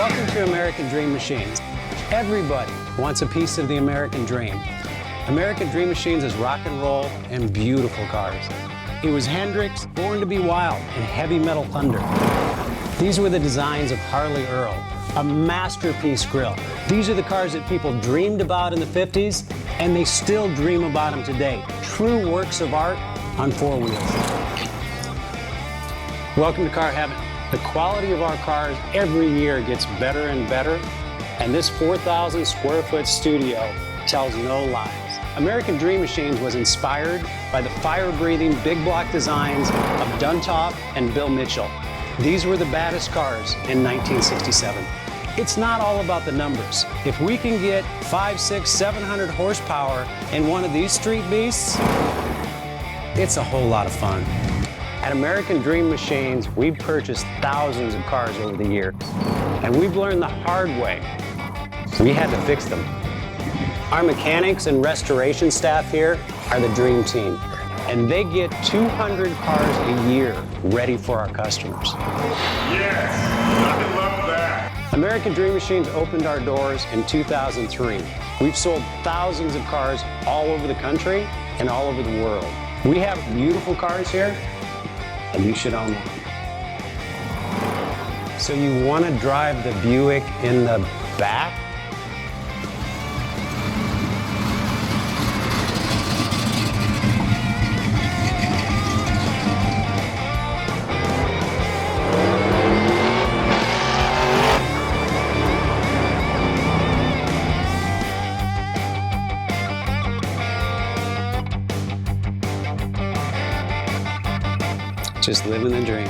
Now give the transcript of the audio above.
Welcome to American Dream Machines. Everybody wants a piece of the American dream. American Dream Machines is rock and roll and beautiful cars. It was Hendrix, Born to be Wild, and Heavy Metal Thunder. These were the designs of Harley Earl, a masterpiece grille. These are the cars that people dreamed about in the 50s, and they still dream about them today. True works of art on four wheels. Welcome to Car Heaven. The quality of our cars every year gets better and better, and this 4,000 square foot studio tells no lies. American Dream Machines was inspired by the fire-breathing big block designs of Duntop and Bill Mitchell. These were the baddest cars in 1967. It's not all about the numbers. If we can get 500, 600, 700 horsepower in one of these street beasts, it's a whole lot of fun. At American Dream Machines, we've purchased thousands of cars over the years, and we've learned the hard way. We had to fix them. Our mechanics and restoration staff here are the dream team, and they get 200 cars a year ready for our customers. Yes, I love that. American Dream Machines opened our doors in 2003. We've sold thousands of cars all over the country and all over the world. We have beautiful cars here, and you should own one. So you want to drive the Buick in the back? Just living the dream.